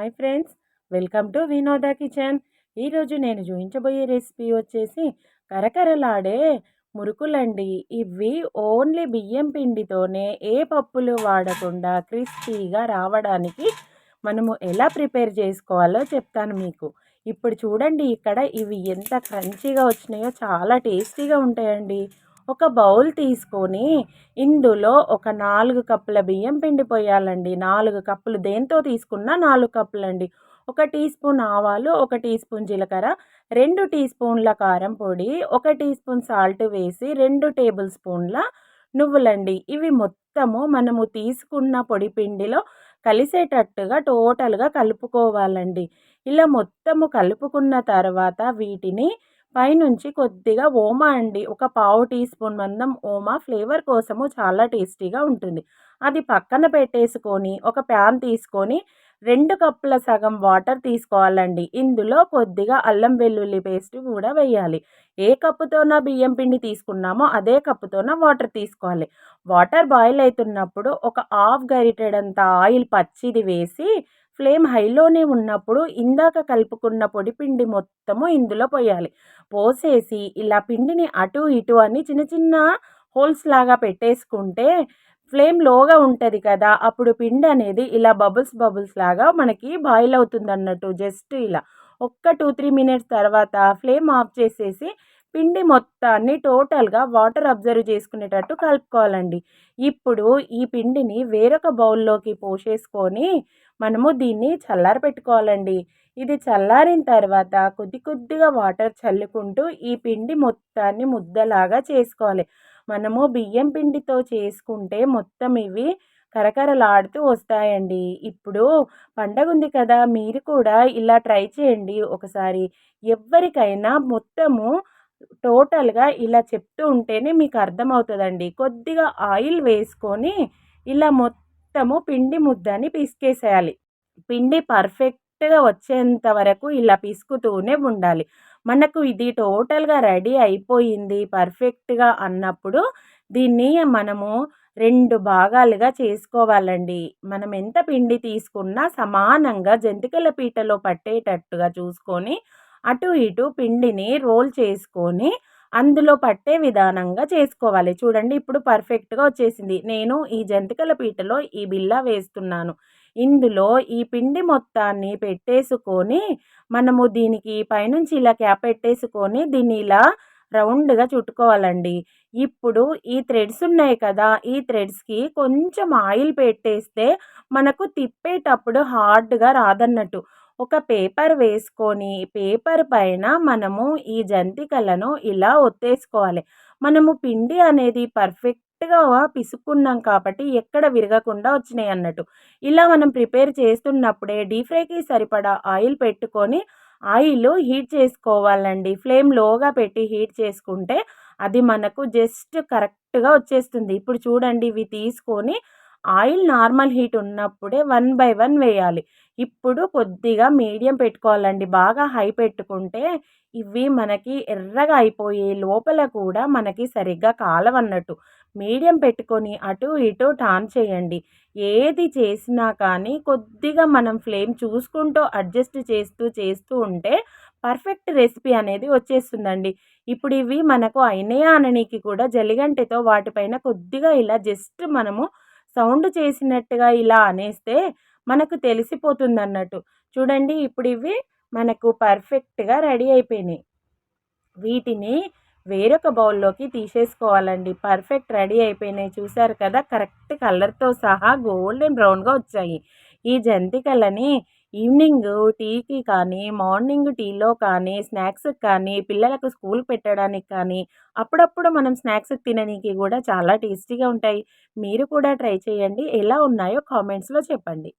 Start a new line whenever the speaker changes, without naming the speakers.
Hi friends, welcome to వినోద kitchen. ఈరోజు నేను చూపించబోయే రెసిపీ వచ్చేసి కరకరలాడే మురుకులండి. ఇవి ఓన్లీ బియ్యం పిండితోనే ఏ పప్పులు వాడకుండా క్రిస్పీగా రావడానికి మనము ఎలా ప్రిపేర్ చేసుకోవాలో చెప్తాను మీకు. ఇప్పుడు చూడండి, ఇక్కడ ఇవి ఎంత క్రంచీగా వచ్చినాయో, చాలా టేస్టీగా ఉంటాయండి. ఒక బౌల్ తీసుకొని ఇందులో ఒక 4 కప్పుల బియ్యం పిండి పోయాలండి. 4 కప్పులు దేంతో తీసుకున్నా 4 కప్పులండి. 1 టీ స్పూన్ ఆవాలు, 1 టీ స్పూన్ జీలకర్ర, 2 టీ స్పూన్ల కారం పొడి, 1 టీ స్పూన్ సాల్ట్ వేసి 2 టేబుల్ స్పూన్ల నువ్వులండి. ఇవి మొత్తము మనము తీసుకున్న పొడి పిండిలో కలిసేటట్టుగా టోటల్గా కలుపుకోవాలండి. ఇలా మొత్తము కలుపుకున్న తర్వాత వీటిని పైనుంచి కొద్దిగా ఓమా అండి, ఒక పావు టీ స్పూన్ మందం ఓమా ఫ్లేవర్ కోసము చాలా టేస్టీగా ఉంటుంది. అది పక్కన పెట్టేసుకొని ఒక ప్యాన్ తీసుకొని 2 కప్పుల సగం వాటర్ తీసుకోవాలండి. ఇందులో కొద్దిగా అల్లం వెల్లుల్లి పేస్ట్ కూడా వేయాలి. ఏ కప్పుతోన బియ్యం పిండి తీసుకున్నామో అదే కప్పుతోన వాటర్ తీసుకోవాలి. వాటర్ బాయిల్ అవుతున్నప్పుడు ఒక హాఫ్ గరిటెడంత ఆయిల్ పచ్చిది వేసి ఫ్లేమ్ హైలోనే ఉన్నప్పుడు ఇందాక కలుపుకున్న పొడిపిండి మొత్తము ఇందులో పోయాలి. పోసేసి ఇలా పిండిని అటు ఇటు అని చిన్న చిన్న హోల్స్ లాగా పెట్టేసుకుంటే ఫ్లేమ్ లోగా ఉంటుంది కదా, అప్పుడు పిండి అనేది ఇలా బబుల్స్ బబుల్స్ లాగా మనకి బాయిల్ అవుతుంది అన్నట్టు. జస్ట్ ఇలా ఒక్క 2-3 మినిట్స్ తర్వాత ఫ్లేమ్ ఆఫ్ చేసేసి పిండి మొత్తాన్ని టోటల్గా వాటర్ అబ్జర్వ్ చేసుకునేటట్టు కలుపుకోవాలండి. ఇప్పుడు ఈ పిండిని వేరొక బౌల్లోకి పోసేసుకొని మనము దీన్ని చల్లార పెట్టుకోవాలండి. ఇది చల్లారిన తర్వాత కొద్ది కొద్దిగా వాటర్ చల్లుకుంటూ ఈ పిండి మొత్తాన్ని ముద్దలాగా చేసుకోవాలి. మనము బియ్యం పిండితో చేసుకుంటే మొత్తం ఇవి కరకరలాడుతూ వస్తాయండి. ఇప్పుడు పండగ ఉంది కదా, మీరు కూడా ఇలా ట్రై చేయండి ఒకసారి. ఎవరికైనా మొత్తము టోటల్గా ఇలా చెప్తూ ఉంటేనే మీకు అర్థమవుతుందండి. కొద్దిగా ఆయిల్ వేసుకొని ఇలా మొత్తము పిండి ముద్దని పిసికేసేయాలి. పిండి పర్ఫెక్ట్గా వచ్చేంత వరకు ఇలా పిసుకుతూనే ఉండాలి. మనకు ఇది టోటల్గా రెడీ అయిపోయింది పర్ఫెక్ట్గా అన్నప్పుడు దీన్ని మనము 2 భాగాలుగా చేసుకోవాలండి. మనం ఎంత పిండి తీసుకున్నా సమానంగా జంతికల పీటలో పట్టేటట్టుగా చూసుకొని అటు ఇటు పిండిని రోల్ చేసుకొని అందులో పట్టే విధానంగా చేసుకోవాలి. చూడండి, ఇప్పుడు పర్ఫెక్ట్గా వచ్చేసింది. నేను ఈ జంతికల పీటలో ఈ బిళ్ళ వేస్తున్నాను. ఇందులో ఈ పిండి మొత్తాన్ని పెట్టేసుకొని మనము దీనికి పైనుంచి ఇలా క్యాప్ పెట్టేసుకొని దీన్ని ఇలా రౌండ్గా చుట్టుకోవాలండి. ఇప్పుడు ఈ థ్రెడ్స్ ఉన్నాయి కదా, ఈ థ్రెడ్స్కి కొంచెం ఆయిల్ పెట్టేస్తే మనకు తిప్పేటప్పుడు హార్డ్గా రాదన్నట్టు. ఒక పేపర్ వేసుకొని పేపర్ పైన మనము ఈ జంతికలను ఇలా ఒత్తేసుకోవాలి. మనము పిండి అనేది పర్ఫెక్ట్గా పిసుక్కున్నాం కాబట్టి ఎక్కడ విరగకుండా వచ్చినాయి అన్నట్టు. ఇలా మనం ప్రిపేర్ చేస్తున్నప్పుడే డీప్ ఫ్రైకి సరిపడా ఆయిల్ పెట్టుకొని ఆయిల్ హీట్ చేసుకోవాలండి. ఫ్లేమ్ లోగా పెట్టి హీట్ చేసుకుంటే అది మనకు జస్ట్ కరెక్ట్గా వచ్చేస్తుంది. ఇప్పుడు చూడండి, ఇవి తీసుకొని ఆయిల్ నార్మల్ హీట్ ఉన్నప్పుడే 1 బై 1 వేయాలి. ఇప్పుడు కొద్దిగా మీడియం పెట్టుకోవాలండి. బాగా హై పెట్టుకుంటే ఇవి మనకి ఎర్రగా అయిపోయి లోపల కూడా మనకి సరిగ్గా కాలవన్నట్టు. మీడియం పెట్టుకొని అటు ఇటు టర్న్ చేయండి. ఏది చేసినా కానీ కొద్దిగా మనం ఫ్లేమ్ చూసుకుంటూ అడ్జస్ట్ చేస్తూ చేస్తూ ఉంటే పర్ఫెక్ట్ రెసిపీ అనేది వచ్చేస్తుందండి. ఇప్పుడు ఇవి మనకు అయినాయా అననీకి కూడా జలిగంటెతో వాటిపైన కొద్దిగా ఇలా జస్ట్ మనము సౌండ్ చేసినట్టుగా ఇలా అనేస్తే మనకు తెలిసిపోతుందన్నట్టు. చూడండి, ఇప్పుడు ఇవి మనకు పర్ఫెక్ట్గా రెడీ అయిపోయినాయి. వీటిని వేరొక బౌల్లోకి తీసేసుకోవాలండి. పర్ఫెక్ట్ రెడీ అయిపోయినాయి. చూసారు కదా, కరెక్ట్ కలర్తో సహా గోల్డెన్ బ్రౌన్గా వచ్చాయి. ఈ జంతికలని ఈవినింగ్ టీకి కానీ, మార్నింగ్ టీలో కానీ, స్నాక్స్కి కానీ, పిల్లలకు స్కూల్ పెట్టడానికి కానీ, అప్పుడప్పుడు మనం స్నాక్స్కి తిననీకి కూడా చాలా టేస్టీగా ఉంటాయి. మీరు కూడా ట్రై చేయండి. ఎలా ఉన్నాయో కామెంట్స్లో చెప్పండి.